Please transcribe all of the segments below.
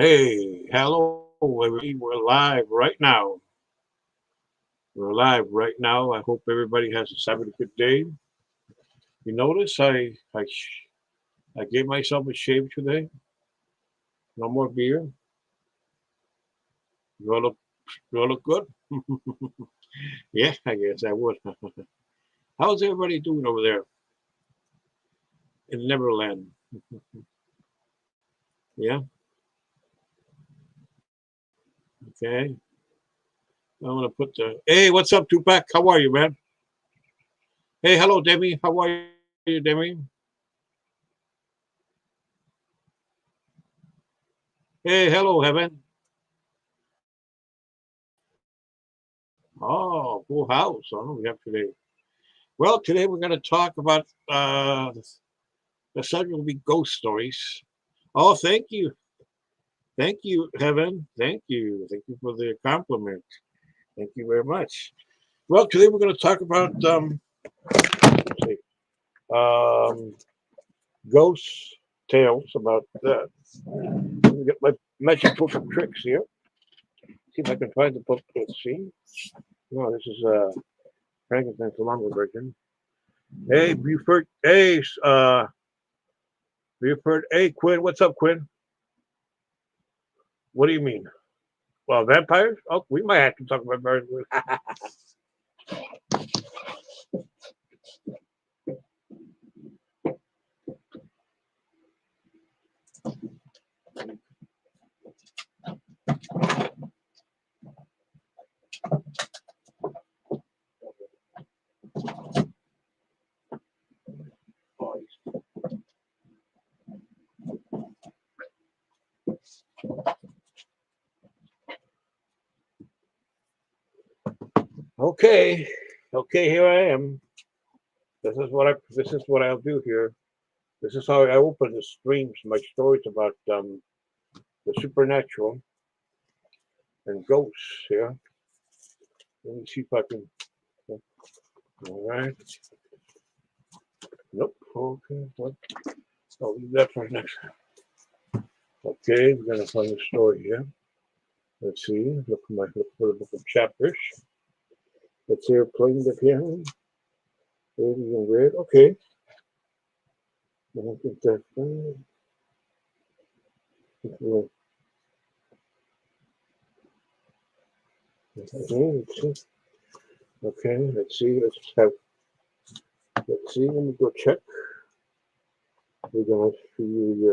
Hey, hello, everybody. We're live right now. We're live right now. I hope everybody has having a good day. You notice I gave myself a shave today. No more beer. Do I look do I look good? Yeah, I guess I would. How's everybody doing over there in Neverland? Yeah, okay. I'm gonna put the hey, what's up, Tupac? How are you, man? Hey, hello, Demi. How are you, Demi? Hey, hello, Heaven. Oh, full house. Oh, we have today. Well, today we're going to talk about the subject will be ghost stories. Oh, thank you, Heaven, thank you for the compliment. Thank you very much. Well, today we're going to talk about let's see, um, ghost tales about that. Let me get my magic book of tricks here. See if I can find the book. Let's see. No, this is Frankenstein's the longer version. Hey, Buford. Hey, Buford. Hey, Quinn. What's up, Quinn? What do you mean? Well, vampires? Oh, we might have to talk about vampires. Okay, okay, here I am. This is what I'll do here. This is how I open the streams, my stories about the supernatural and ghosts. Yeah, let me see if I can. All right. Nope. Okay. What? I'll leave that for next time. Okay, we're gonna find the story here. Let's see. Look for the book of chapters. It's here playing the piano. Ladies in red. Okay. I don't think that. Okay, let's see. Let's see. Let me go check. We're gonna see.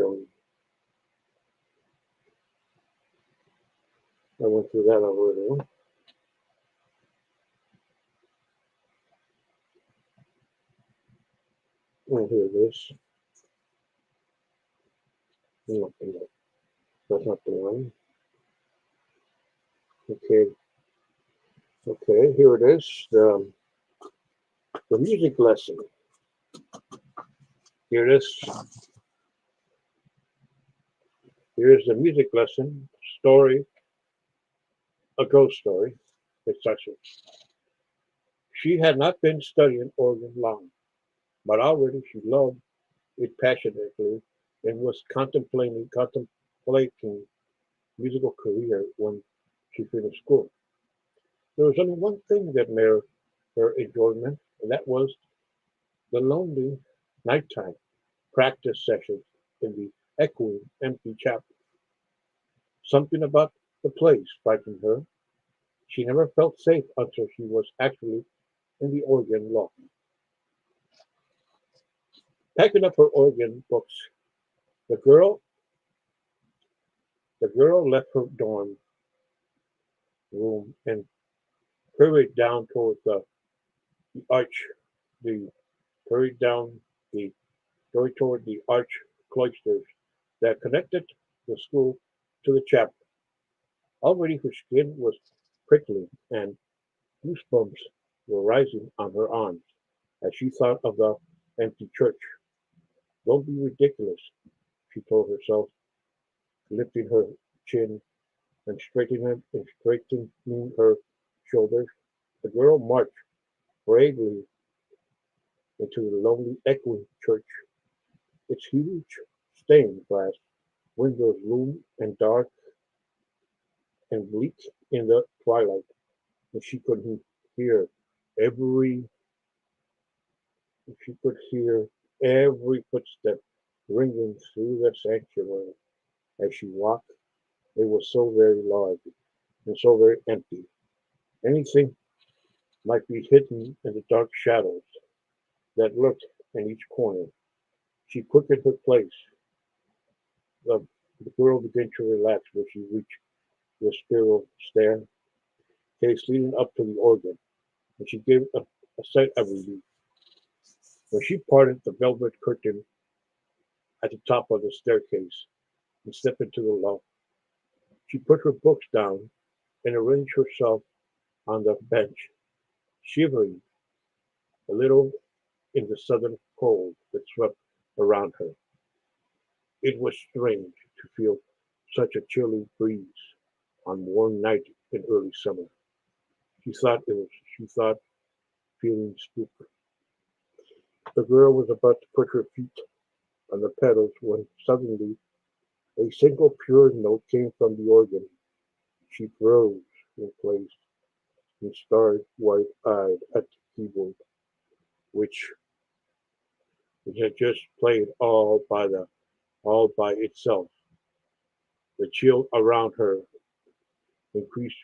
I went through that already. Oh, here it is. No, no, that's not the one. Okay, okay. Here it is. The music lesson. Here it is. Here's the music lesson story. A ghost story. It's such a. She had not been studying organ long, but already she loved it passionately and was contemplating musical career when she finished school. There was only one thing that made her enjoyment, and that was the lonely nighttime practice sessions in the echoing, empty chapel. Something about the place frightened her. She never felt safe until she was actually in the organ loft. Packing up her organ books, the girl the girl left her dorm room and hurried down towards the arch the hurried down the hurried toward the arch cloisters that connected the school to the chapel. Already her skin was prickling and goosebumps were rising on her arms as she thought of the empty church. Don't be ridiculous, she told herself, lifting her chin and straightening her shoulders. The girl marched bravely into the lonely echoing church. Its huge stained glass windows loomed and dark and bleak in the twilight, and hear every she could hear every footstep ringing through the sanctuary as she walked. It was so very large and so very empty. Anything might be hidden in the dark shadows that lurked in each corner. She quickened her pace. The, the girl began to relax when she reached the spiral staircase leading up to the organ, and she gave a sigh of relief. When she parted the velvet curtain at the top of the staircase and stepped into the loft, she put her books down and arranged herself on the bench, shivering a little in the southern cold that swept around her. It was strange to feel such a chilly breeze on warm night in early summer. She thought feeling spooked. The girl was about to put her feet on the pedals when suddenly a single pure note came from the organ. She froze in place and stared wide-eyed at the keyboard, which had just played all by itself. The chill around her increased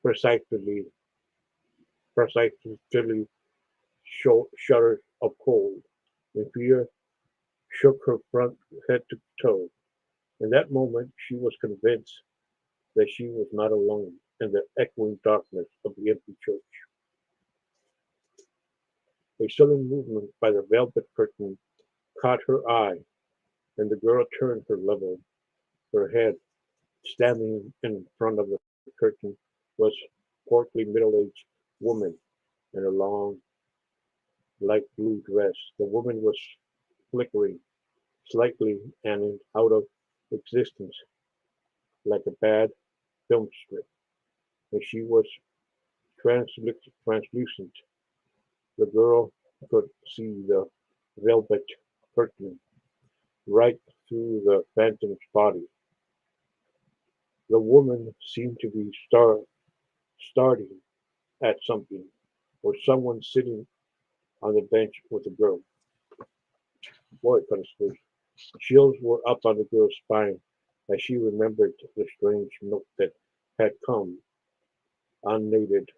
perceptibly, perceptibly shudders of cold, and fear shook her front head to toe. In that moment, she was convinced that she was not alone in the echoing darkness of the empty church. A sudden movement by the velvet curtain caught her eye, and the girl turned her head. Standing in front of the curtain was a portly middle-aged woman in a long, light blue dress. The woman was flickering slightly and out of existence like a bad film strip, and she was translucent. The girl could see the velvet curtain right through the phantom's body. The woman seemed to be starting at something, or someone sitting on the bench with the girl. Boy, honestly, chills were up on the girl's spine as she remembered the strange note that had come unaided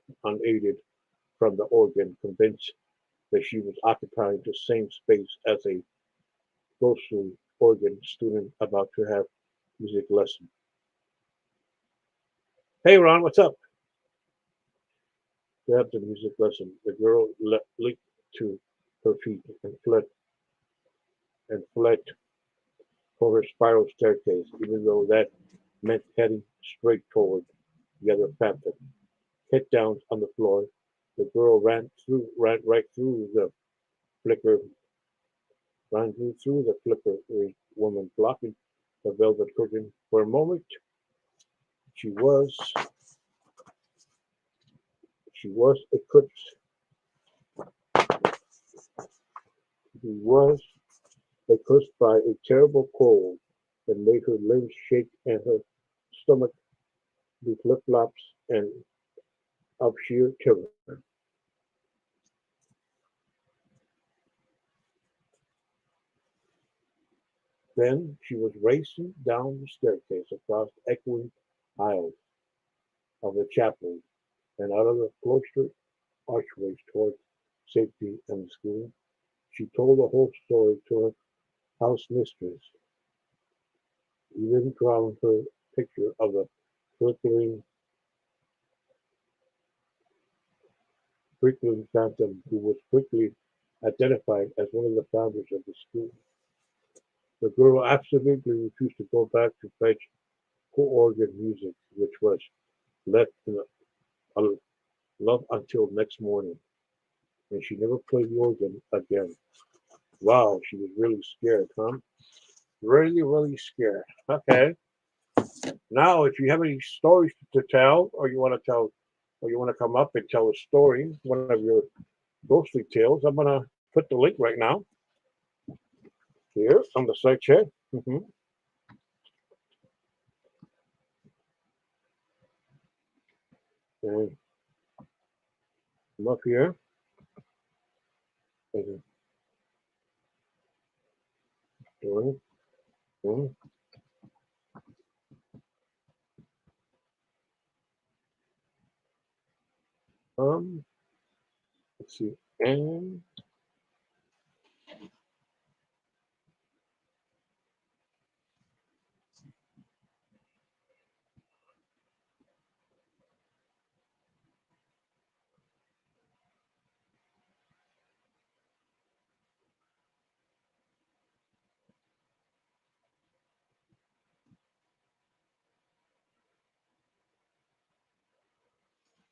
from the organ, convinced that she was occupying the same space as a ghostly organ student about to have music lesson. Hey, Ron, what's up? To have the music lesson, the girl leaped to her feet and fled for her spiral staircase, even though that meant heading straight toward the other panther. Head down on the floor, the girl ran right through the flicker, ran through the flickering woman, blocking the velvet curtain. For a moment, she was she was eclipsed. She was eclipsed by a terrible cold that made her limbs shake and her stomach do flip-flops and of sheer terror. Then she was racing down the staircase across the echoing aisles of the chapel and out of the cloistered archways toward safety and the school. She told the whole story to her house mistress, even drawing her picture of the flickering, flickering phantom who was quickly identified as one of the founders of the school. The girl absolutely refused to go back to fetch her organ music, which was left in a love until next morning, and she never played the organ again. Wow, she was really scared, huh? Really, really scared. Okay. Now, if you have any stories to tell, or you want to come up and tell a story, one of your ghostly tales, I'm gonna put the link right now here on the site chat. And I'm up here. And doing, doing. Let's see. And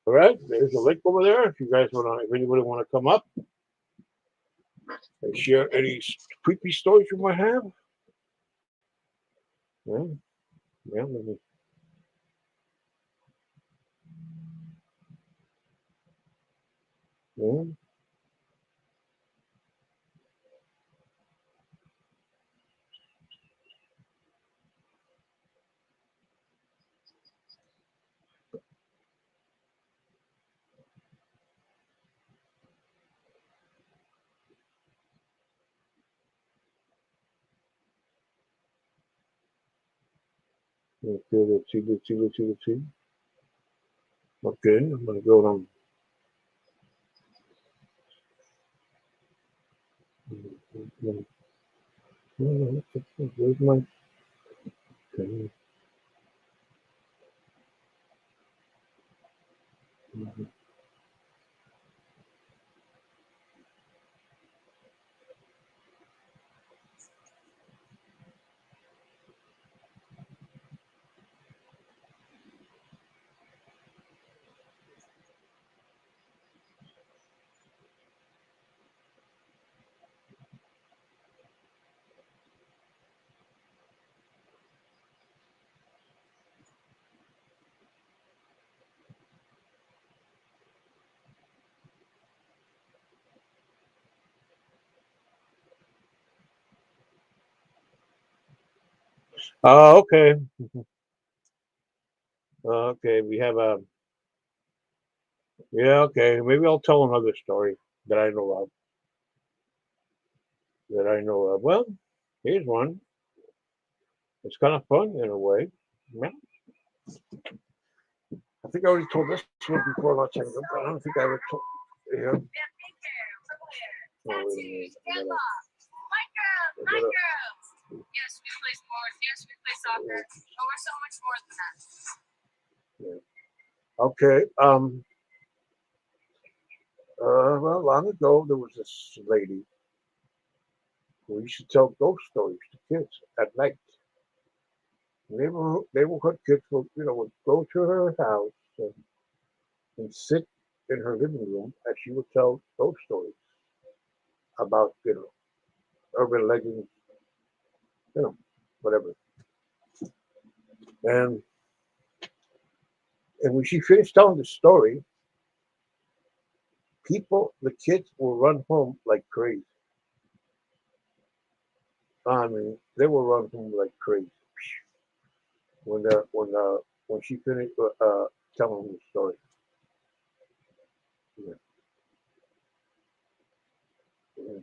all right, there's a link over there. If you guys want to, if anybody want to come up and share any creepy stories you might have, yeah, yeah, maybe. Yeah, okay, let's see, let's see, let's see, let's see. Okay, I'm gonna go on. Where's my? Okay. Okay. Okay, we have a. Yeah, okay. Maybe I'll tell another story that I know of. That I know of. Well, here's one. It's kind of fun in a way. Yeah. I think I already told this one before a long time ago, but I don't think I ever told. Yeah. Oh, wait a minute. Yes, we play sports. Yes, we play soccer. But we're so much more than that. Yeah. Okay. Well, long ago there was this lady who used to tell ghost stories to kids at night. Neighborhood kids would go to her house and sit in her living room as she would tell ghost stories about urban legends, you know whatever. And when she finished telling the story, the kids will run home like crazy. I mean, they will run home like crazy when she finished telling the story. Yeah. Yeah.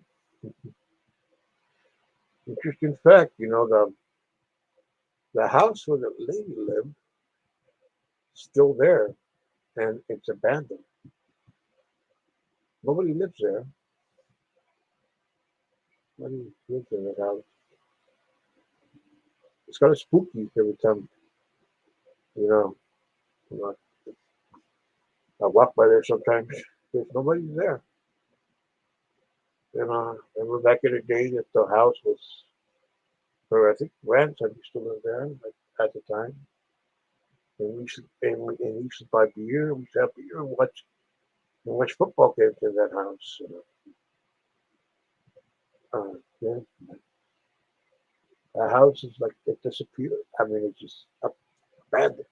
Interesting fact, the house where the lady lived still there, and it's abandoned. Nobody lives there. Nobody lives in that house. It's kind of spooky every time you know. You know, I walk by there sometimes. There's nobody there. Remember back in the day that the house was, or I think grandson used to live there like, at the time. And we used to buy beer. We used to have beer and watch football games in that house. Yeah, the house is like it disappeared. I mean, it's just abandoned.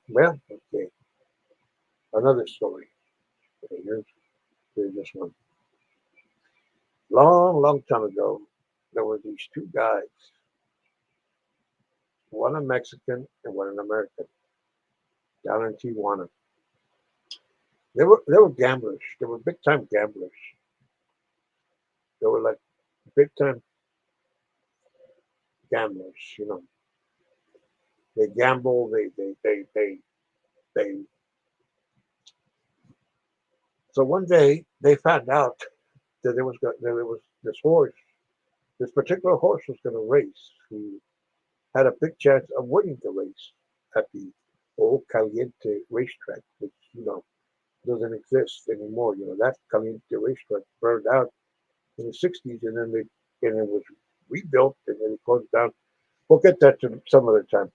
Well, okay, another story. Okay, here's this one. Long, long time ago, there were these two guys, one a Mexican and one an American. down in Tijuana. They were gamblers. They were big time gamblers. They were like big time gamblers. They gamble. They. So one day they found out that there was this horse. This particular horse was going to race. Who had a big chance of winning the race at the old Caliente racetrack, which doesn't exist anymore. That Caliente racetrack burned out in the '60s, and it was rebuilt, and then it closed down. We'll get that to some other time.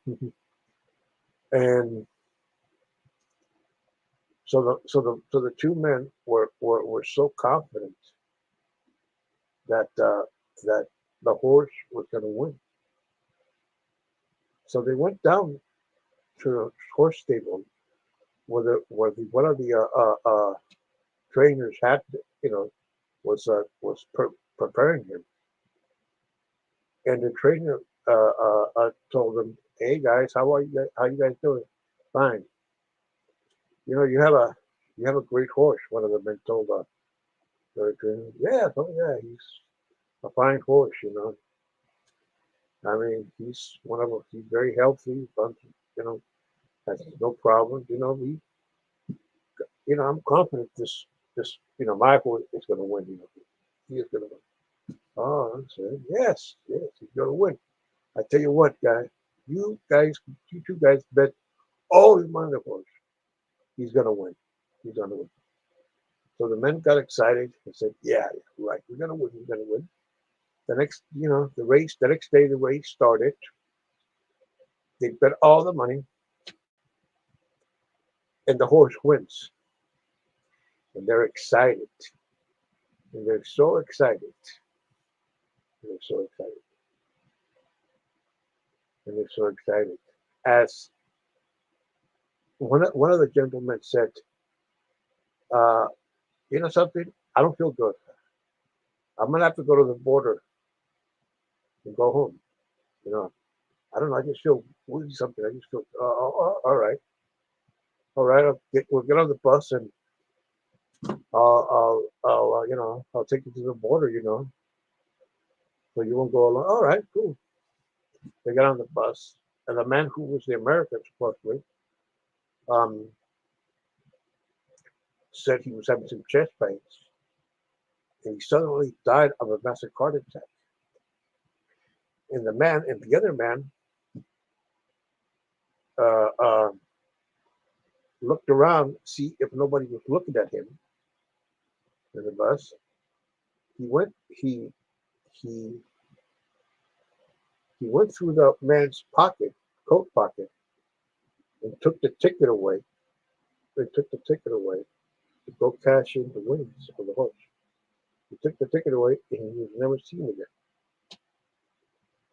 And so the two men were so confident that that the horse was going to win. So they went down to the horse stable where one of the trainers had was preparing him, and the trainer told them, "Hey guys, how you guys doing? Fine. You have a great horse." One of the men told the trainer, "Yeah, oh yeah, he's a fine horse. I mean, he's one of them. He's very healthy, but has no problems. I'm confident this my horse is going to win. He is going to win." Oh, I said, yes, he's going to win. I tell you what, guys, you two guys bet all your money on the horse. He's going to win. He's going to win. So the men got excited and said, "Yeah, right. We're going to win. We're going to win." The next day, the race started. They bet all the money, and the horse wins. And they're excited. And they're so excited. And they're so excited. And they're so excited. As one of the gentlemen said, uh, "You know something? I don't feel good. I'm gonna have to go to the border and go home. You know, I don't know. I just feel woozy something. I just feel all right, all right. We'll get on the bus and I'll take you to the border. So you won't go alone. All right, cool." They got on the bus, and the man who was the American supposedly um, said he was having some chest pains, and he suddenly died of a massive heart attack. And the other man uh, uh, looked around to see if nobody was looking at him in the bus. He he went through the man's coat pocket, and took the ticket away. They took the ticket away to go cash in the winnings for the horse. He took the ticket away, and he was never seen again.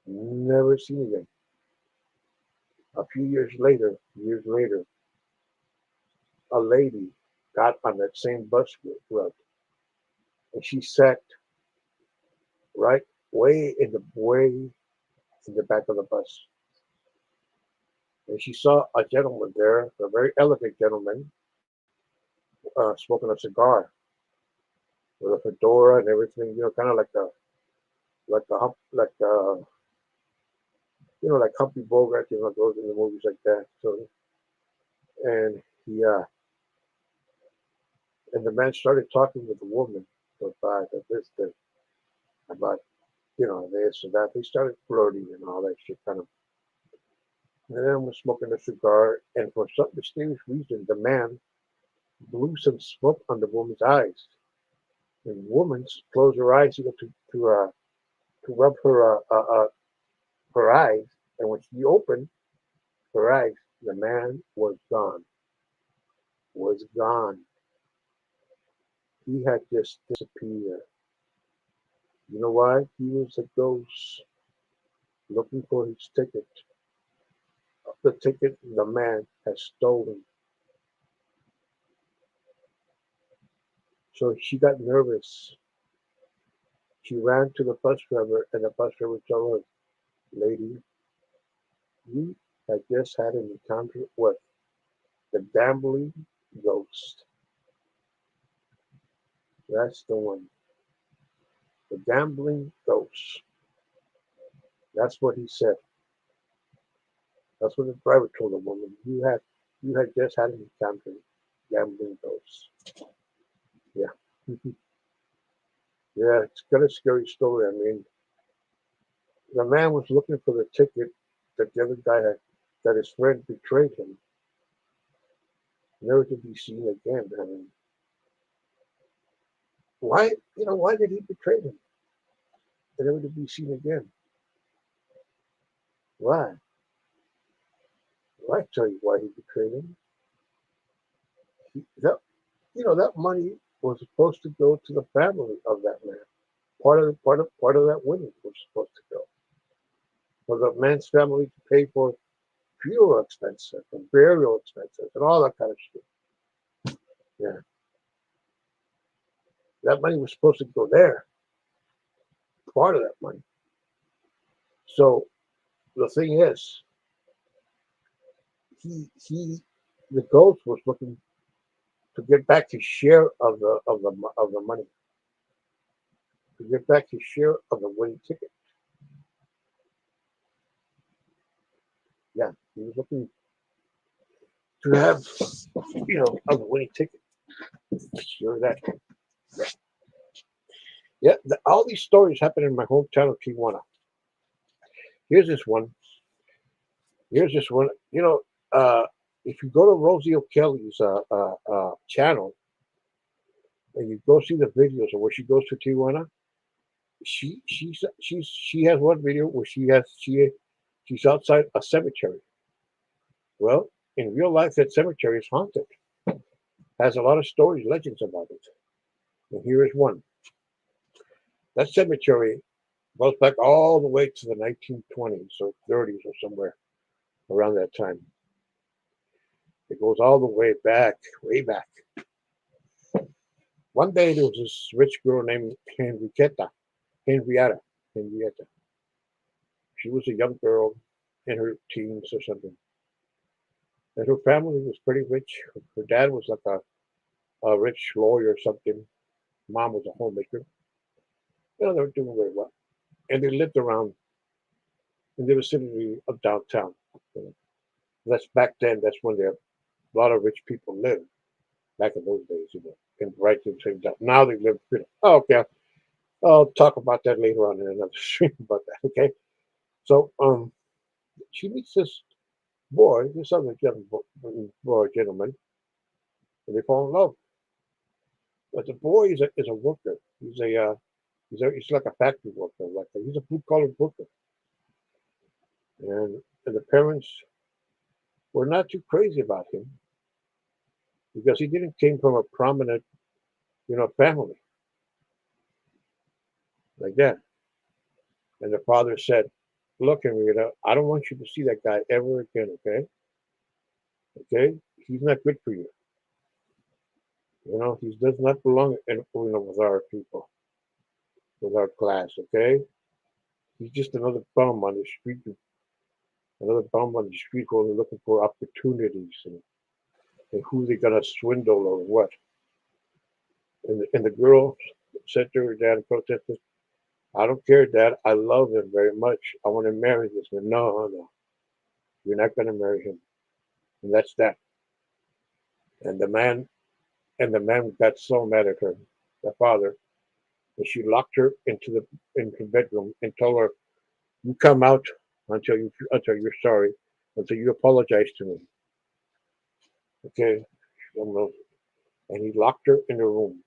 Never seen again. A few years later, a lady got on that same bus route, and she sat right way in the back of the bus, and she saw a gentleman there, a very elegant gentleman, smoking a cigar with a fedora and everything. Kind of like Humphrey Bogart. Goes in the movies like that. So, and he and the man started talking with the woman about about this and that. They started flirting and all that shit, kind of. And then was smoking a cigar, and for some mysterious reason, the man blew some smoke on the woman's eyes. And the woman closed her eyes, to rub her eyes. And when she opened her eyes, the man was gone. Was gone. He had just disappeared. You know why? He was a ghost looking for his ticket. The ticket the man has stolen. So she got nervous. She ran to the bus driver, and the bus driver told her, "Lady, you had just had an encounter with The gambling ghost. That's the one. The gambling ghost. That's what he said. That's what the driver told the woman. You had just had an encounter. Gambling ghost. Yeah. Yeah, it's got a scary story. I mean, the man was looking for the ticket that the other guy had, that his friend betrayed him, never to be seen again. I mean, why, why did he betray him? Never to be seen again. Why? Well, I tell you why he betrayed him. That, that money was supposed to go to the family of that man. Part of that winning was supposed to go for the man's family to pay for funeral expenses and burial expenses and all that kind of shit. Yeah, that money was supposed to go there. Part of that money. So the thing is, he the ghost was looking to get back his share of the money, to get back his share of the winning ticket. Yeah, he was looking to have of the winning ticket. Sure that. Yeah, yeah. All these stories happen in my hometown of Tijuana. Here's this one. Here's this one. If you go to Rosie O'Kelly's channel and you go see the videos of where she goes to Tijuana, she has one video where she's outside a cemetery. Well, in real life, that cemetery is haunted. Has a lot of stories, legends about it. And here is one. That cemetery goes back all the way to the 1920s or 30s or somewhere around that time. It goes all the way back, way back. One day there was this rich girl named Henrietta. Henrietta. She was a young girl in her teens or something. And her family was pretty rich. Her dad was like a rich lawyer or something. Mom was a homemaker. They were doing very well. And they lived around in the vicinity of downtown. You know. That's back then, that's when there a lot of rich people lived back in those days, and right in the same time. Now they live, oh, okay. I'll talk about that later on in another stream about that, okay? So she meets this boy, this other gentleman, and they fall in love. But the boy is a worker. He's like a factory worker, he's a blue collar worker. And the parents were not too crazy about him because he didn't came from a prominent, family like that. And the father said, "Look, Henrietta, I don't want you to see that guy ever again, okay? Okay? He's not good for you. He does not belong with our people, with our class, okay? He's just another bum on the street who are looking for opportunities and who they're gonna swindle or what." And the girl said to her dad and protested, "I don't care, Dad. I love him very much. I want to marry this man." No, no, you're not gonna marry him. And that's that. And the man got so mad at her, the father, and she locked her into the bedroom and told her, "You come out until you're sorry, until you apologize to me." Okay, and he locked her in the room.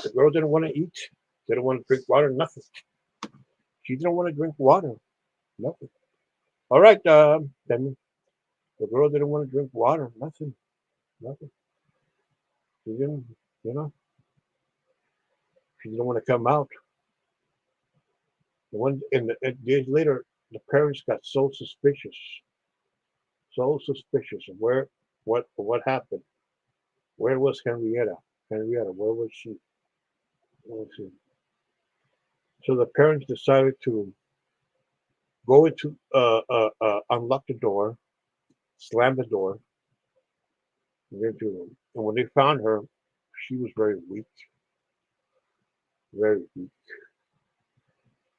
The girl didn't want to eat, didn't want to drink water, nothing. She didn't want to drink water, nothing. All right, then the girl didn't want to drink water, nothing, nothing. She didn't, you know, she didn't want to come out. Days later, the parents got so suspicious of what happened. Where was Henrietta? Henrietta, where was she? Where was she? So the parents decided to go into unlock the door, slam the door, and into room. And when they found her, she was very weak, very weak.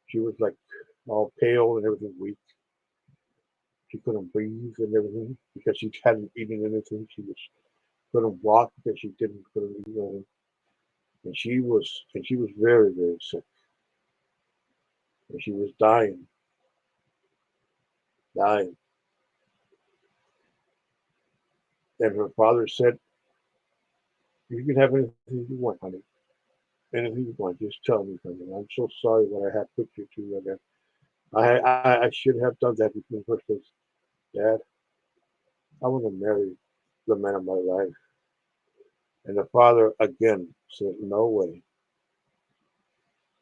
She was like all pale and everything, weak. She couldn't breathe and everything because she hadn't eaten anything. She was couldn't walk because she didn't couldn't eat anything. And she was very, very sick. And she was dying, dying. And her father said, "You can have anything you want, honey. Anything you want. Just tell me, honey. I'm so sorry what I have put you through again. I should have done that before the first place. Dad, I want to marry the man of my life." And the father again said, "No way,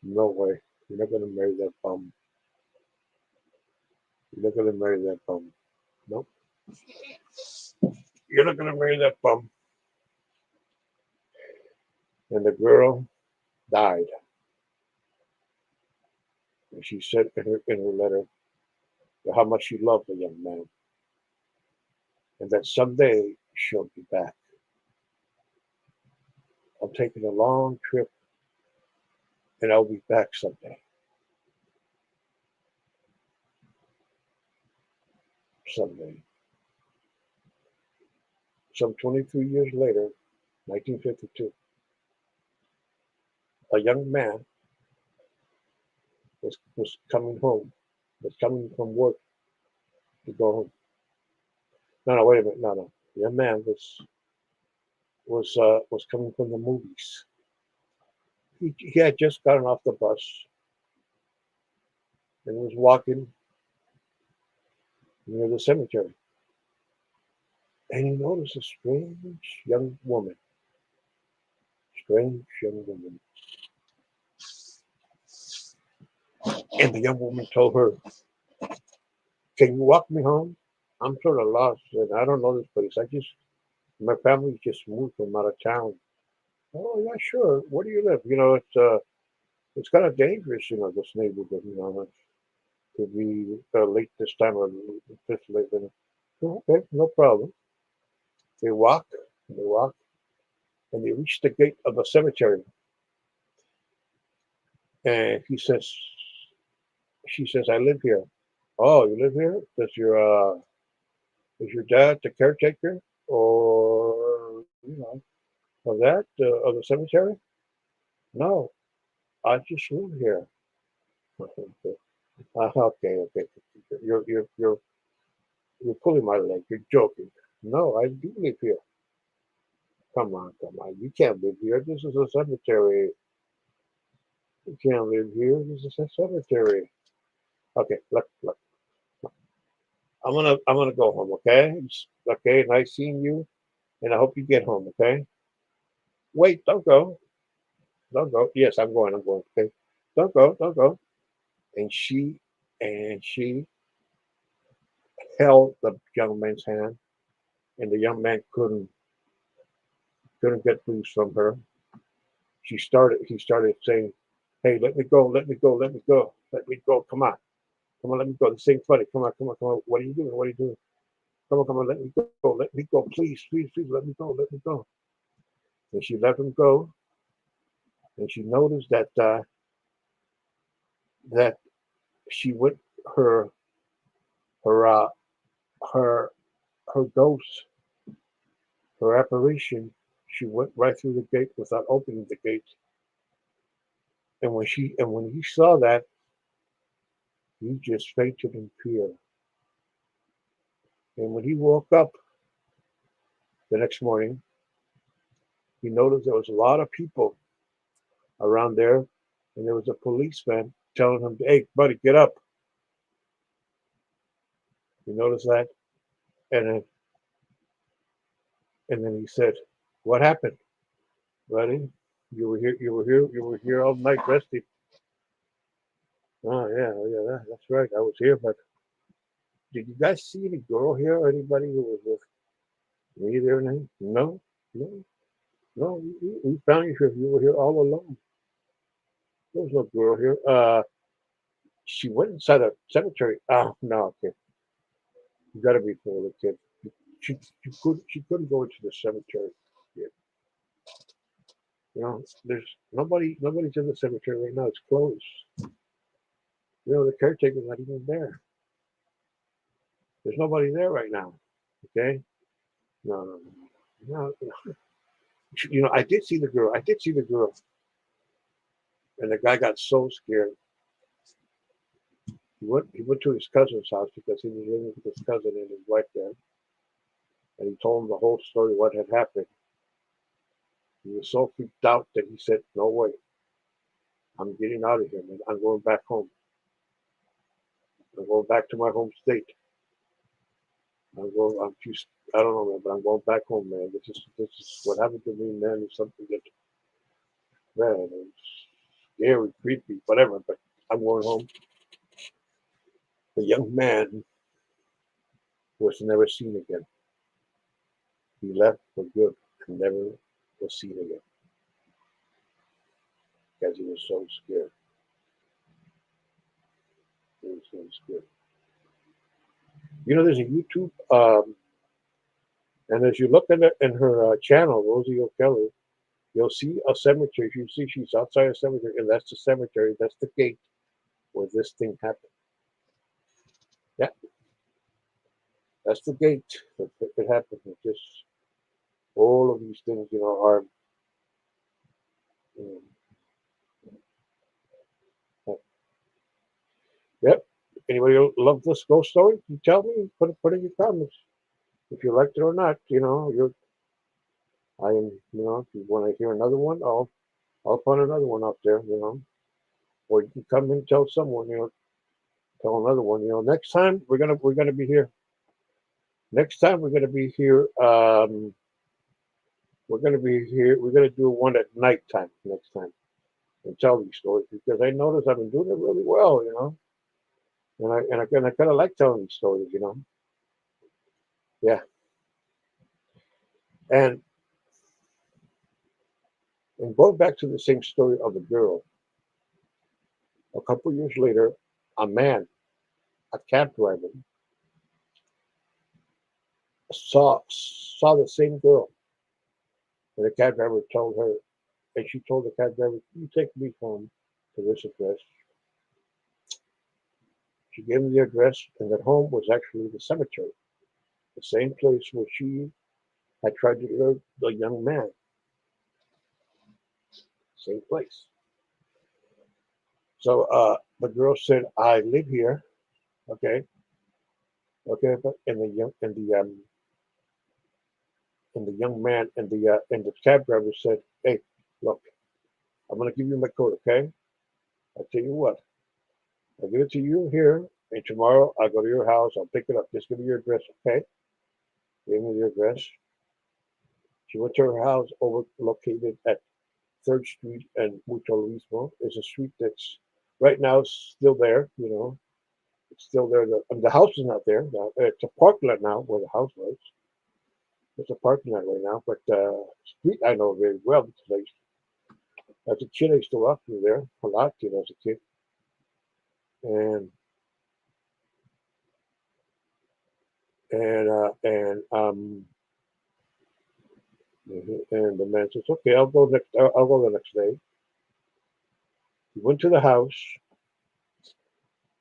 no way. You're not going to marry that bum. You're not going to marry that bum. Nope. You're not going to marry that bum." And the girl died. And she said in her letter how much she loved the young man and that someday she'll be back. I'm taking a long trip and I'll be back someday. Someday. Some 23 years later, 1952, a young man was coming home, was coming from work to go home. No, no, wait a minute. No, no. The young man was coming from the movies. He had just gotten off the bus and was walking near the cemetery. And he noticed a strange young woman. And the young woman told her, "Can you walk me home? I'm sort of lost and I don't know this place. My family just moved from out of town." "Oh yeah, sure. Where do you live? It's kind of dangerous, this neighborhood, to be late this time or this late." And, "Okay, no problem." They walk, and they walk, and they reach the gate of the cemetery. And she says, "I live here." "Oh, you live here? Is your dad the caretaker, or of the cemetery?" "No, I just live here." Okay, okay. You're pulling my leg. You're joking. "No, I do live here." Come on, come on. You can't live here. This is a cemetery. You can't live here. This is a cemetery. Okay, look. I'm gonna go home. Okay. Okay. Nice seeing you, and I hope you get home. Okay. Wait. Don't go. Don't go. Yes, I'm going. I'm going. Okay. Don't go. Don't go. And she held the young man's hand, and the young man couldn't get loose from her. He started saying, "Hey, let me go, let me go, let me go, let me go. Come on, let me go. This ain't funny. Come on, come on, come on. What are you doing? What are you doing? Come on, let me go, please, please, please, let me go, let me go." And she let him go, and she noticed that she went her her her her ghost, her apparition. She went right through the gate without opening the gate. And when he saw that, he just fainted in fear. And when he woke up the next morning, he noticed there was a lot of people around there, and there was a policeman telling him, "Hey, buddy, get up." You notice that? And then he said, "What happened, buddy? You were here all night resting." "Oh yeah, oh, yeah, that's right. I was here, but did you guys see any girl here or anybody who was with me there?" And no, no, no. We found you here. You were here all alone. There was no girl here. She went inside a cemetery. Oh no, kid, you got to be full of kid. She couldn't go into the cemetery. Yeah. There's nobody's in the cemetery right now. It's closed. The caretaker's not even there. There's nobody there right now. Okay? No, no, no, no. I did see the girl. I did see the girl, and the guy got so scared. He went to his cousin's house because he was living with his cousin and his wife there, and he told him the whole story, what had happened. He was so freaked out that he said, "No way, I'm getting out of here, man. I'm going back home. I'm going back to my home state. I'm going. I'm just. I don't know, man, but I'm going back home, man. This is what happened to me, man. Is something that, man, it's scary, creepy, whatever. But I'm going home." The young man was never seen again. He left for good and never was seen again because he was so scared. He was so scared. There's a YouTube, and as you look in her channel, Rosie O'Kelly, you'll see a cemetery. You see she's outside a cemetery, and that's the cemetery. That's the gate where this thing happened. Yeah, that's the gate that it happened. It just all of these things, are. Um, yep. Anybody love this ghost story? You tell me. Put in your comments if you liked it or not. I am. If you want to hear another one, I'll put another one up there. Or you can come and tell someone. Tell another one. Next time we're gonna be here. Next time we're gonna be here. We're gonna be here. We're gonna do one at nighttime next time and tell these stories because I notice I've been doing it really well. And I kind of like telling these stories. Yeah. And going back to the same story of the girl, a couple of years later, a man, a cab driver, saw the same girl, and the cab driver told her, and she told the cab driver, "You take me home to this address." She gave him the address, and that home was actually the cemetery, the same place where she had tried to lure the young man. Same place. So the girl said, "I live here." Okay, okay, but and the young man and the cab driver said, "Hey, look, I'm gonna give you my code, okay? I'll tell you what, I'll give it to you here, and tomorrow I'll go to your house. I'll pick it up. Just give me your address, okay?" Gave me the address. She went to her house over located at Third Street and Mucho Luismo. It's a street that's right now still there. It's still there. The house is not there. It's a parking lot now where the house was. It's a parking lot right now, but street I know very well because as a kid I used to walk through there a lot. As a kid, and and the man says, "Okay, I'll go next. I'll go the next day." He went to the house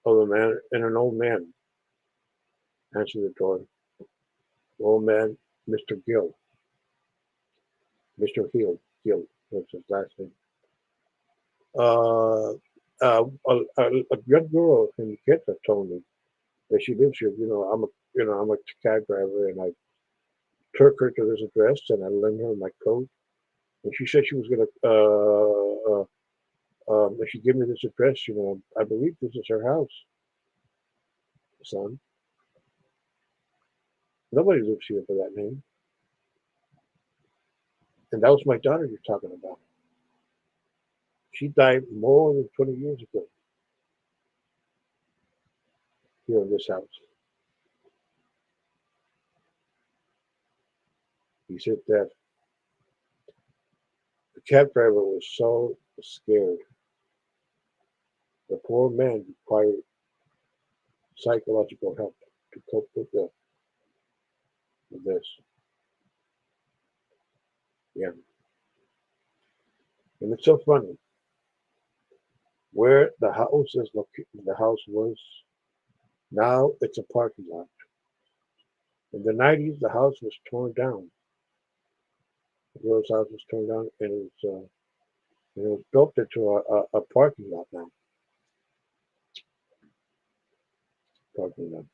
of the man, and an old man answered the door. The old man, Mr. Gill, Mr. Gill was his last name. Uh, a young girl in the kids have told me that she lives here. I'm a cab driver, and I took her to this address, and I lent her my coat. And she said she was gonna. If she gave me this address, I believe this is her house, son. Nobody lives here for that name. And that was my daughter you're talking about. She died more than 20 years ago here in this house. He said that the cab driver was so scared The poor man required psychological help to cope with this. Yeah, and it's so funny where the house is located. The house was now it's a parking lot. In the 90s, the house was torn down. The girl's house was torn down, and it was built into a parking lot now. Parking lot.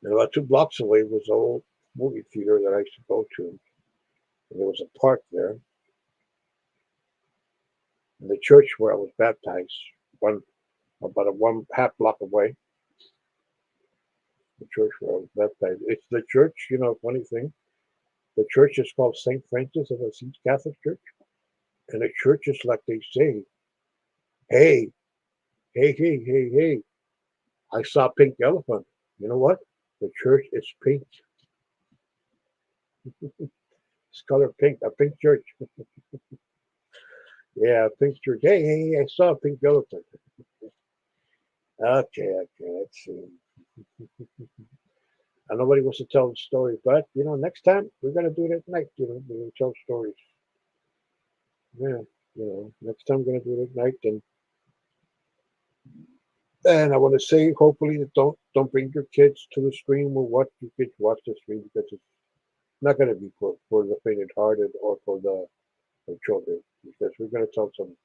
And about 2 blocks away was the old movie theater that I used to go to. And there was a park there. And the church where I was baptized, one about a 1/2 block away. The church where I was baptized. It's the church, funny thing. The church is called St. Francis of Assisi Catholic Church. And the church is like they say, hey, hey, I saw a pink elephant. You know what? The church is pink. It's color pink, a pink church. Yeah, pink church. Hey, I saw a pink elephant. Okay, let's see. And nobody wants to tell the story, but next time we're gonna do it at night. We're gonna tell stories. Yeah, next time we're gonna do it at night, and I want to say, hopefully, that don't bring your kids to the stream or what your kids watch the stream because it's not gonna be for the faint-hearted or for children because we're gonna tell some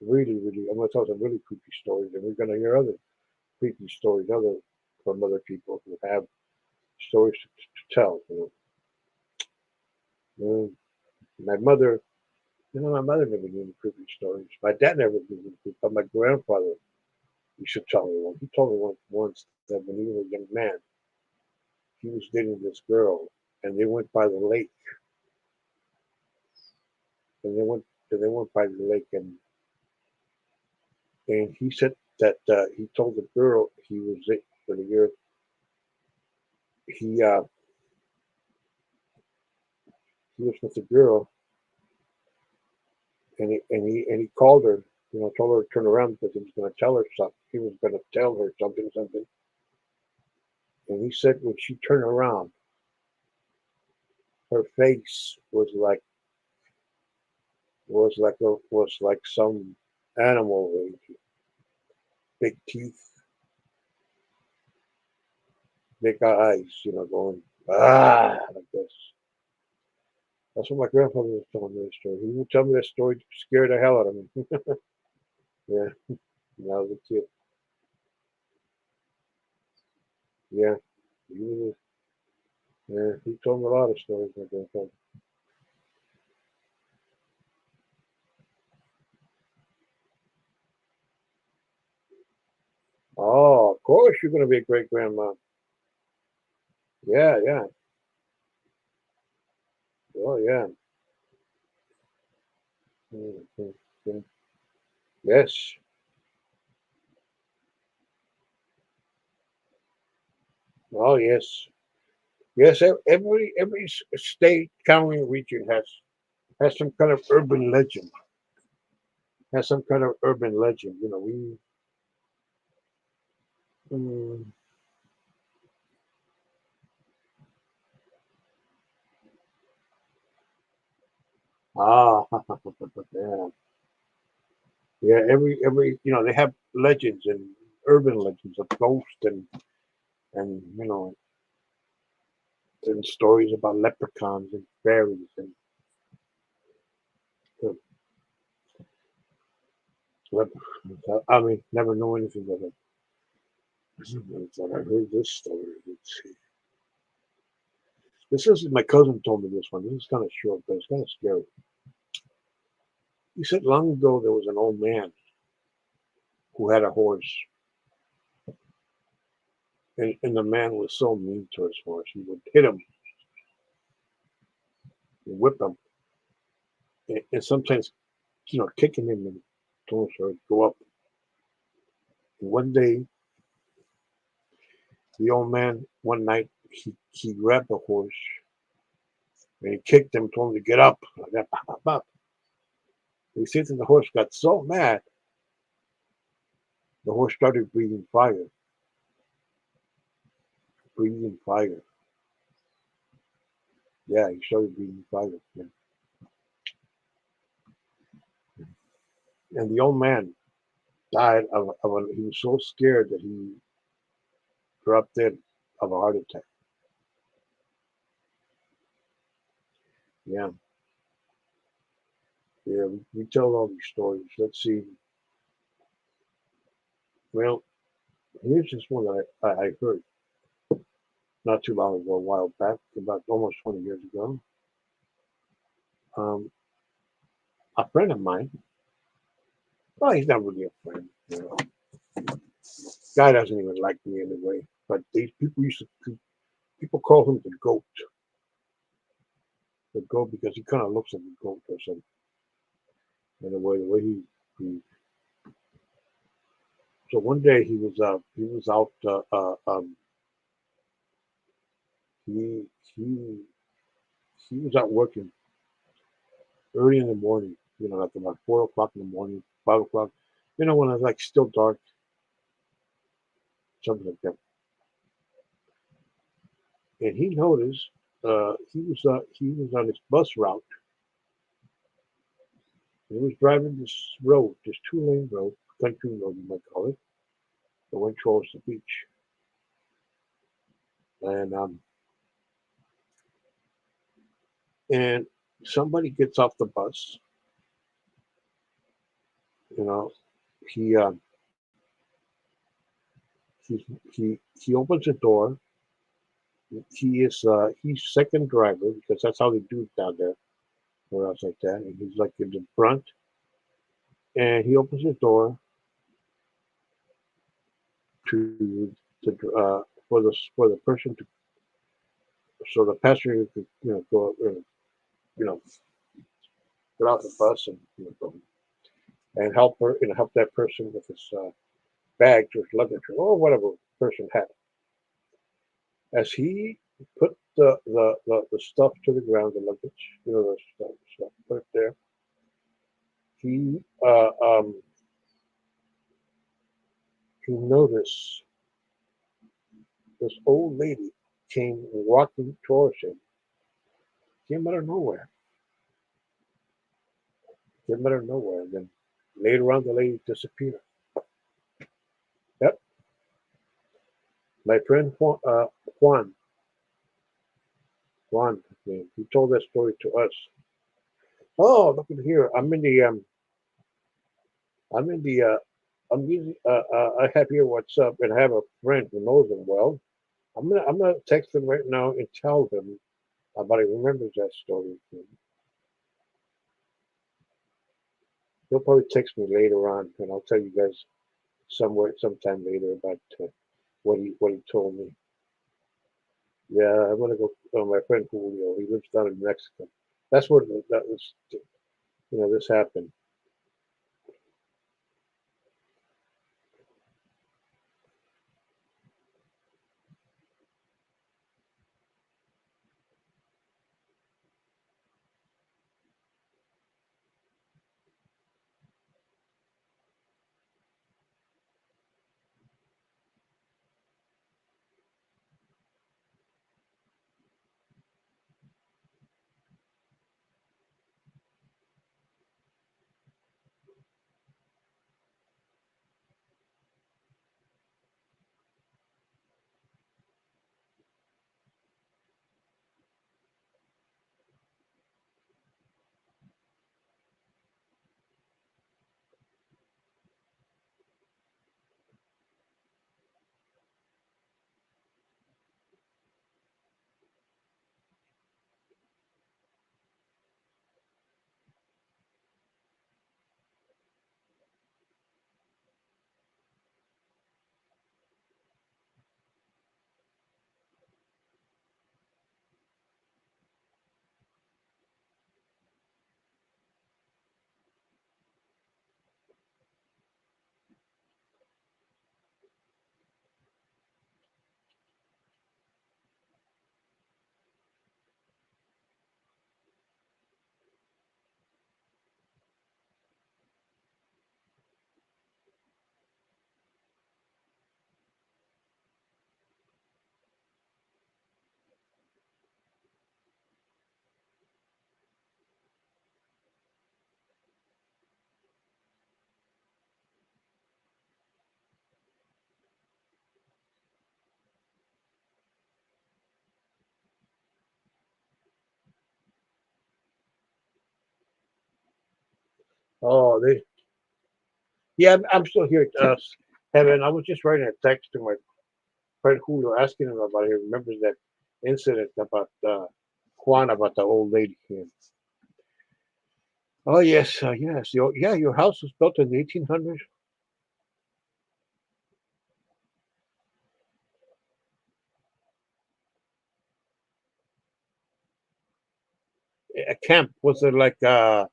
really, I'm gonna tell some really creepy stories, and we're gonna hear other creepy stories, from other people who have stories to tell. Mm, my mother, my mother never knew any creepy stories. My dad never knew any creepy, but my grandfather used to tell me one. He told me once that when he was a young man, he was dating this girl, and they went by the lake, and they went by the lake, and he said that he told the girl he was it for the year. He uh, he was with the girl, and he called her, told her to turn around because he was going to tell her something. He was going to tell her something. And he said when she turned around, her face was like some animal with big teeth, big eyes, going like this. That's what my grandfather was telling me the story. He would tell me that story to scare the hell out of me. Yeah, when I was a kid. Yeah, he was, yeah, he told me a lot of stories, my grandfather. Oh, of course you're going to be a great grandma. Yeah, yeah. Oh, yeah. Mhm. Yes. Oh, yes. Yes, every state, county, and region has some kind of urban legend. Has some kind of urban legend. We mm, ah yeah, yeah. Every they have legends and urban legends of ghosts and and stories about leprechauns and fairies and uh, I mean, never know anything about it. But I heard this story. Let's see. This is my cousin told me this one. This is kind of short, but it's kind of scary. He said long ago there was an old man who had a horse, and the man was so mean to his horse. He would hit him, and whip him, and sometimes kicking him and told him to go up. And one day, the old man one night he grabbed the horse and he kicked him, told him to get up. Like that, pop, pop, pop. He said that the horse got so mad. The horse started breathing fire, breathing fire. Yeah, he started breathing fire. Yeah. And the old man died he was so scared that he dropped dead of a heart attack. Yeah, yeah, we tell all these stories. Let's see. Well, here's just one that I heard not too long ago, a while back, about almost 20 years ago. Um, a friend of mine, well, he's not really a friend. You know, guy doesn't even like me anyway. But these people people call him the goat because he kind of looks like a goat or something. In the way he. So one day he was out he he he was out working early in the morning. You know, like about 4 o'clock in the morning, 5 o'clock. You know, when it's like still dark, something like that. And he noticed he was on his bus route. He was driving this road, this 2-lane road, country road you might call it, that went towards the beach. And and somebody gets off the bus. You know, he he he opens the door. He's second driver because that's how they do it down there or else like that. And he's like in the front, and he opens the door to for the person to so the passenger could go you know get out the bus and go and help her and help that person with his bags or his luggage or whatever person had. As he put the stuff to the ground, the luggage, the stuff, put it there. He he noticed this old lady came walking towards him, came out of nowhere, and then later on the lady disappeared. Yep, my friend Juan, he told that story to us. Oh, look at here! I'm in the I'm using I have here WhatsApp and I have a friend who knows him well. I'm gonna text him right now and tell him about he remembers that story. He'll probably text me later on, and I'll tell you guys sometime later about what he told me. Yeah, I'm gonna go. My friend Julio, he lives down in Mexico. That's where that was. This happened. Oh, they. Yeah, I'm still here. Heaven. I was just writing a text to my friend Julio, asking him about. He remembers that incident about Juan, about the old lady here. Oh yes, yes. Yeah, your house was built in the 1800s. A camp, was it like a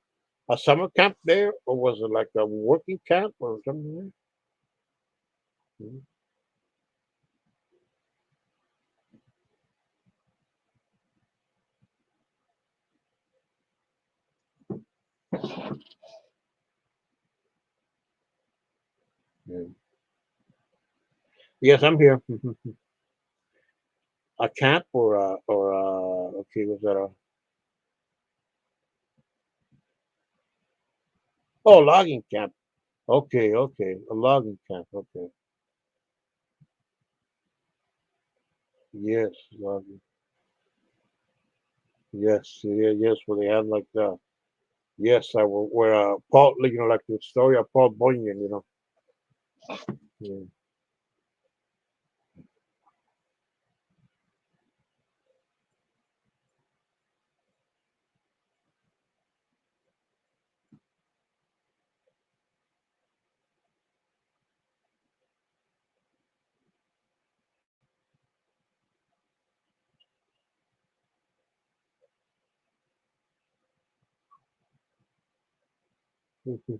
summer camp there, or was it like a working camp or something? Mhm. Yeah. Yes, I'm here. A camp or okay, was that a oh logging camp? Okay, okay, a logging camp. Okay, yes, logging. Yes, yeah, yes. Where they have like the yes, I will. Where Paul, like the story of Paul Bunyan, Yeah. Mhm.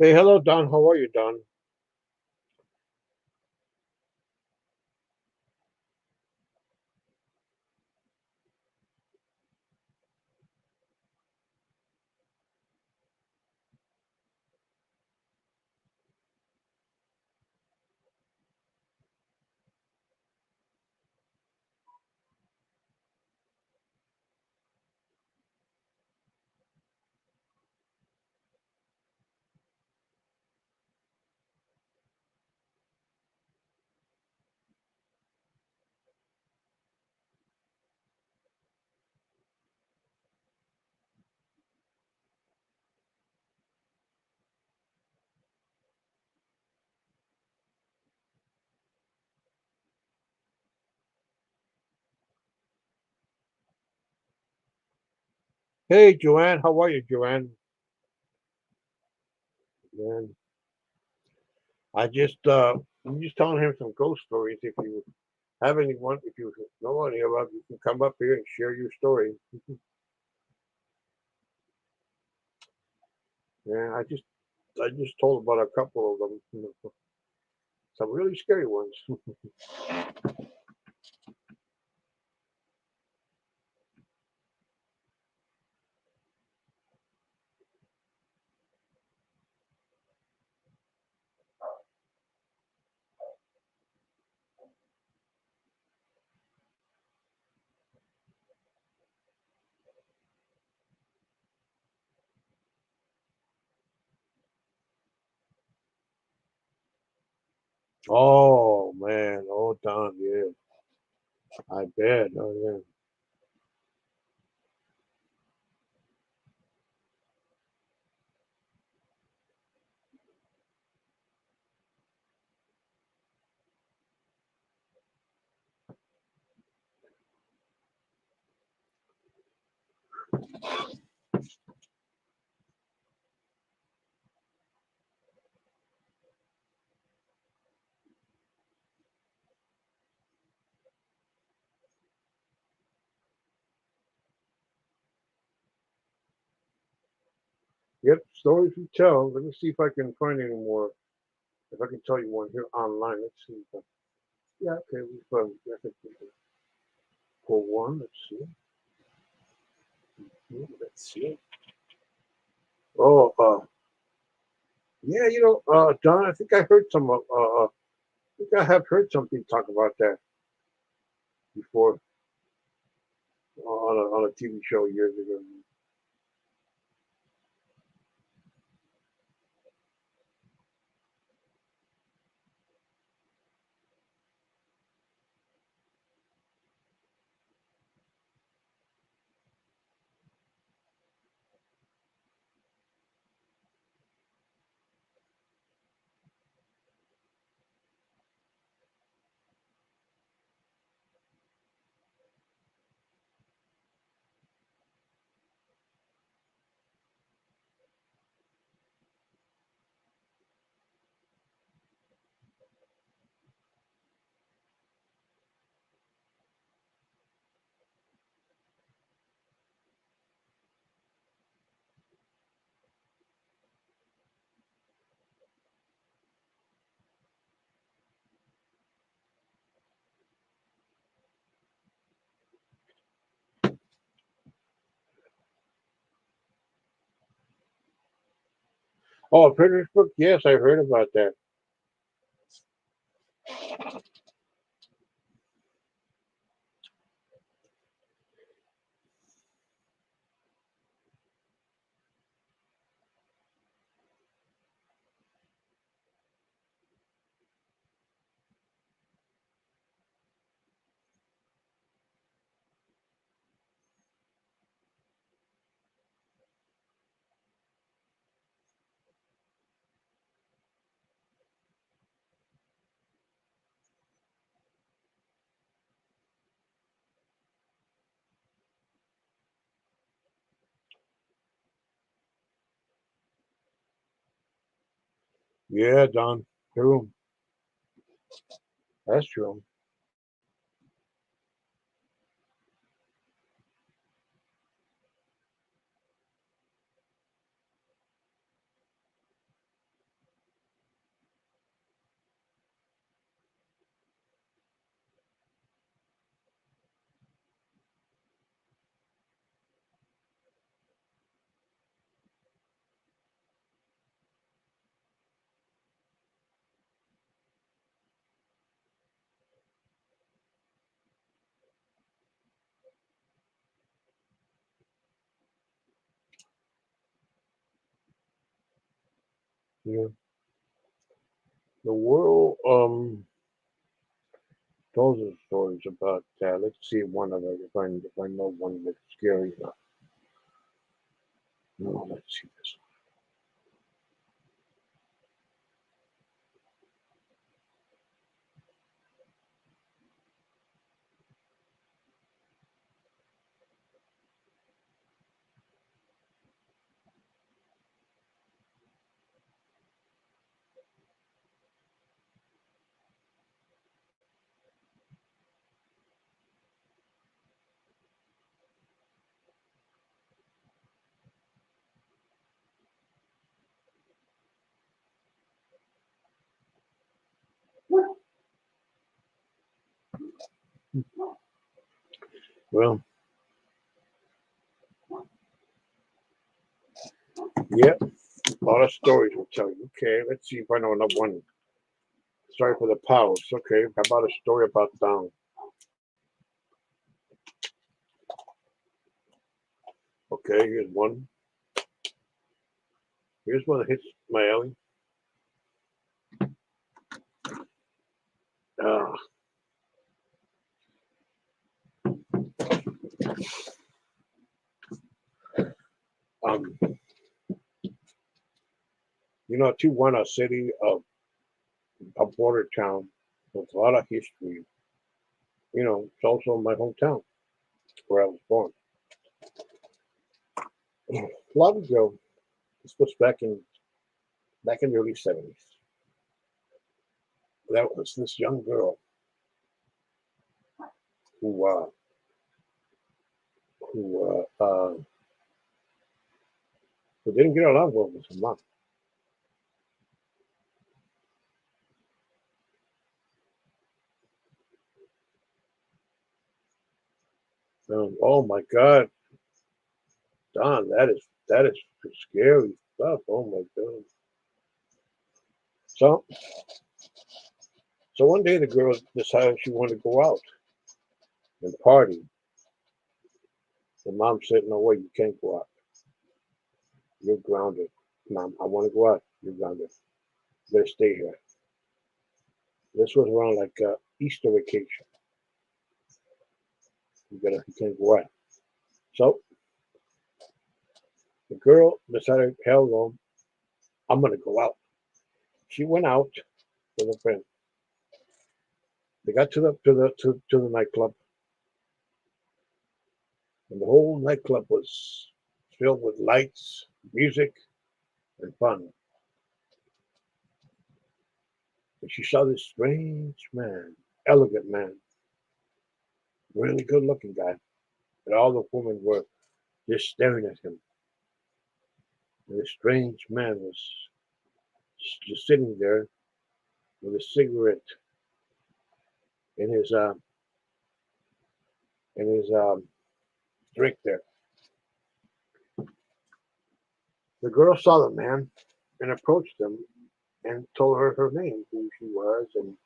Hey, hello, Don. How are you, Don? Hey, Joanne. How are you, Joanne? Man, I'm just telling him some ghost stories. If you have anyone, if you know any of them, you can come up here and share your story. Yeah, I just told about a couple of them, some really scary ones. Oh man, oh Don, yeah, I bet. Oh yeah. Yep, stories we tell. Let me see if I can find any more. If I can tell you one here online. Let's see. Yeah, okay, I think we can pull one. Let's see. Let's see. Oh, yeah, Don, I think I heard I think I have heard something talk about that before on a TV show years ago. Oh, Petersburg. Yes, I heard about that. Yeah, Don. True. That's true. Yeah. The world tells us stories about that. Let's see one of it if I know one that's scary enough. No, let's see this. Well, yeah, a lot of stories will tell you. Okay, let's see if I know another one. Sorry for the pause. Okay, how about a story about down? Okay, here's one. Here's one that hits my alley. Uh, um, Tijuana City, a border town with a lot of history. It's also my hometown where I was born. A lot ago, this was back in the early '70s. That was this young girl who who didn't get along well with her mom. Oh my God, Don, that is scary stuff. Oh my God. So so one day the girl decided she wanted to go out and party. The mom said, "No way, you can't go out. You're grounded." Mom, I want to go out. You're grounded. You better stay here. This was around like Easter vacation. You can't go out. So the girl decided, hell no, I'm gonna go out. She went out with a friend. They got to the nightclub, and the whole nightclub was filled with lights, music, and fun. And she saw this strange man, elegant man, really good looking guy. And all the women were just staring at him. And this strange man was just sitting there with a cigarette in his drink there. The girl saw the man. and approached them and told her her name, who she was, and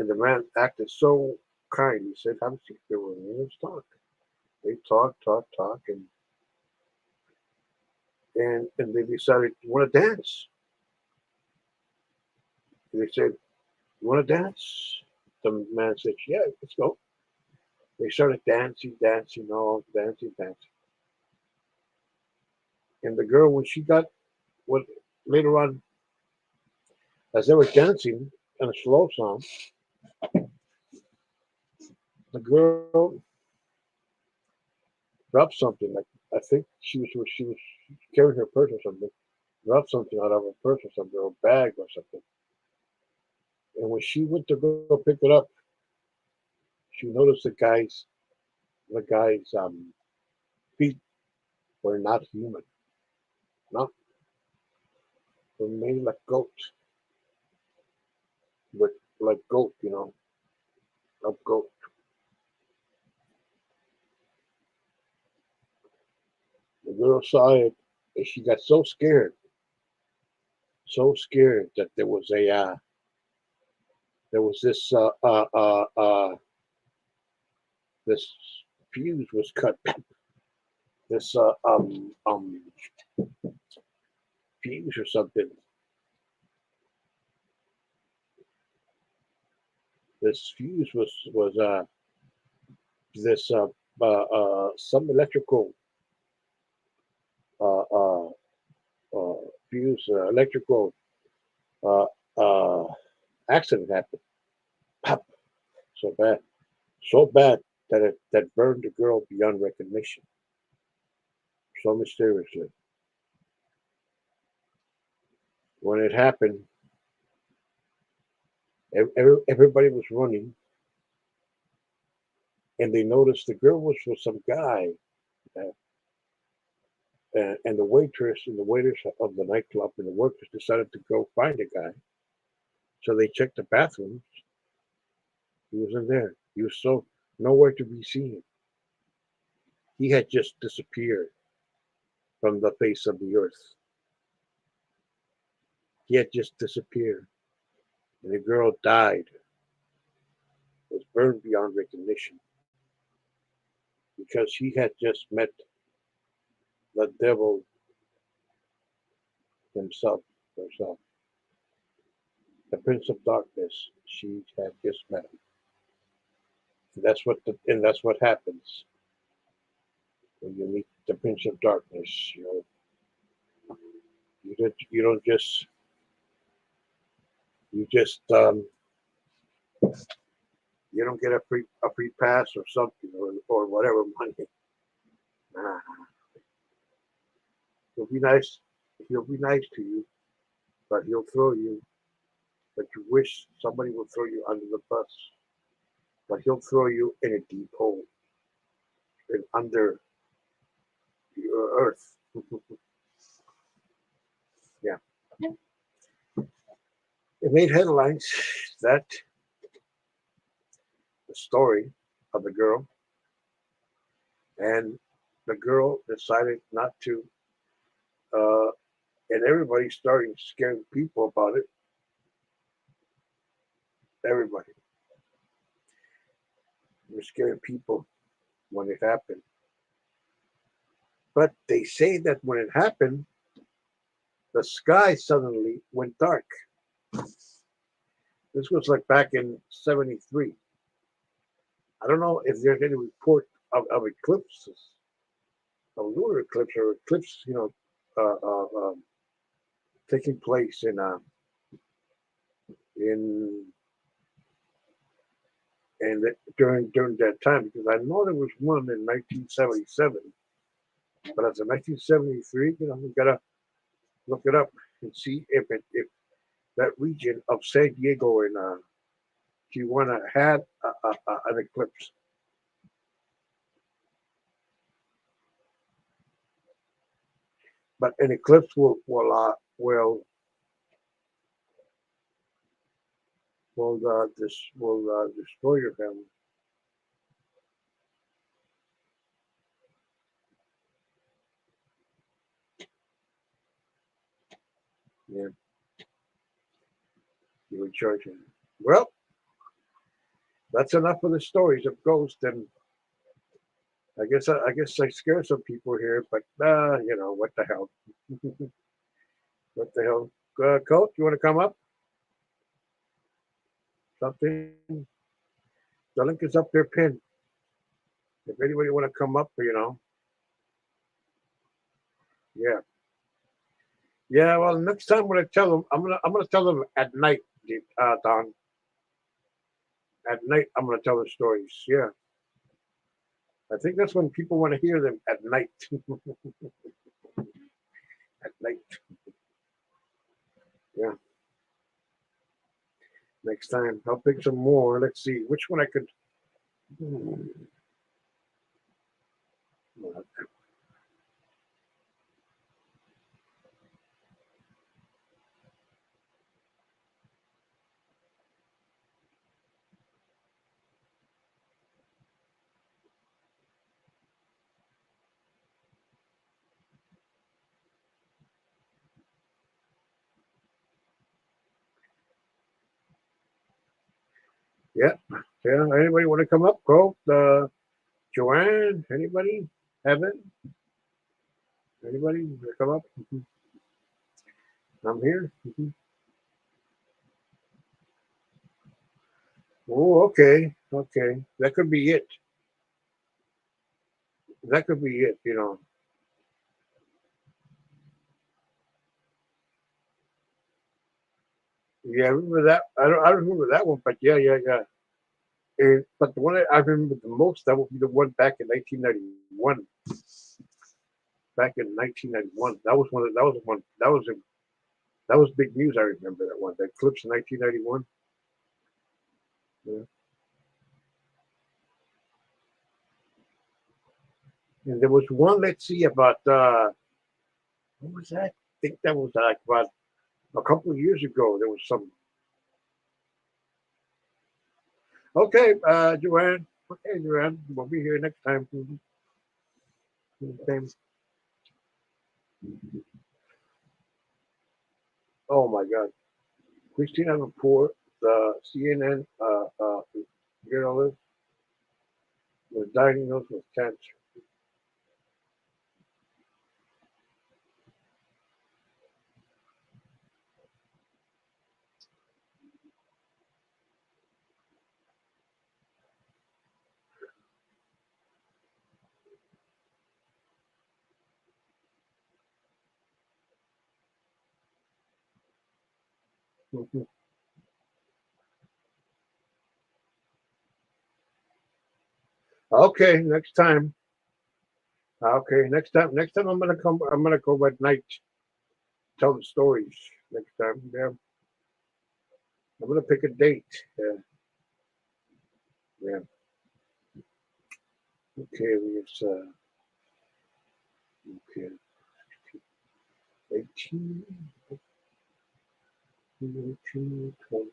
the man acted so kind. He said, "Have a seat there with me. Let's talk." They talk, and they decided, "You want to dance?" And they said, "You want to dance?" The man said, "Yeah, let's go." They started dancing, all dancing. And the girl, when she got, what later on, as they were dancing in a slow song, the girl dropped something. Like I think she was carrying her purse or something. Dropped something out of her purse or something, or bag or something. And when she went to go pick it up, she noticed the guy's feet were not human. No, were made like goat, but like goat, of goat. The girl saw it, and she got so scared that there was this fuse was cut. This fuse or something. This fuse was this some electrical uh, uh, uh, fuse electrical uh, uh, accident happened. Pop, so bad that that burned the girl beyond recognition, so mysteriously. When it happened, everybody was running, and they noticed the girl was with some guy, uh, and the waitress and the waiters of the nightclub and the workers decided to go find the guy. So they checked the bathrooms. He wasn't there. He was so nowhere to be seen. He had just disappeared from the face of the earth. He had just disappeared, and the girl died, was burned beyond recognition because he had just met the devil himself, herself, the Prince of Darkness. She had just met him. And that's what happens when you meet the Prince of Darkness. You don't just you don't get a free pass or something or whatever money. Nah, he'll be nice. He'll be nice to you, but he'll throw you. But you wish somebody would throw you under the bus. But he'll throw you in a deep hole and under the earth. Yeah, it made headlines that the story of the girl, and the girl decided not to, uh, and everybody started scaring people about it. Everybody was scaring people when it happened. But they say that when it happened, the sky suddenly went dark. This was like back in '73. I don't know if there's any report of eclipses, of lunar eclipse or eclipse, taking place in during that time, because I know there was one in 1977, but as of 1973, we gotta look it up and see if that region of San Diego and Tijuana had an eclipse. But an eclipse will destroy your family. Yeah, you were charging. Well, that's enough of the stories of ghosts, and I guess I scare some people here, but what the hell? What the hell? Coach, you want to come up? Something? The link is up there pinned. If anybody want to come up, yeah, yeah. Well, next time when I tell them, I'm gonna tell them at night, Don. At night, I'm gonna tell the stories. Yeah, I think that's when people want to hear them at night. At night. Yeah. Next time, I'll pick some more. Let's see which one I could. Hmm, Yeah, yeah. Anybody want to come up? Go. Joanne. Anybody? Evan. Anybody want to come up? I'm here. Oh, okay, okay. That could be it. That could be it. Yeah, I remember that. I don't remember that one, but yeah, yeah, yeah. But the one I remember the most, that would be the one back in 1991. Back in 1991, that was one. That was one. That was big news. I remember that one. That Eclipse in 1991. Yeah. And there was one. Let's see about what was that? I think that was like about a couple of years ago. There was some. Okay, Joanne. Okay, Joanne. We'll be here next time. Same. Oh my God. Christina Rapport, the CNN journalist, was diagnosed with cancer. Okay, next time. Okay, next time. Next time I'm gonna come. I'm gonna go at night. Tell the stories next time. Yeah, I'm gonna pick a date. Yeah, yeah. Okay, it's okay. 18, 19, 20.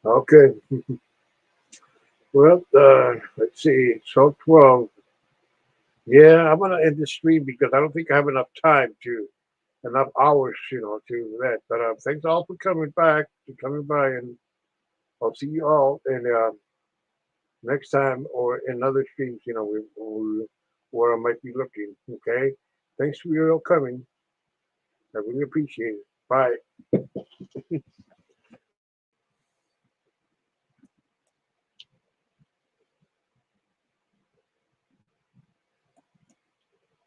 Okay. Well, let's see. So 12. Yeah, I'm gonna end the stream because I don't think I have enough time to enough hours, to that. But thanks all for coming back, to coming by, and I'll see you all in next time or in other streams. Where I might be looking. Okay, thanks for your coming. I really appreciate it. Bye.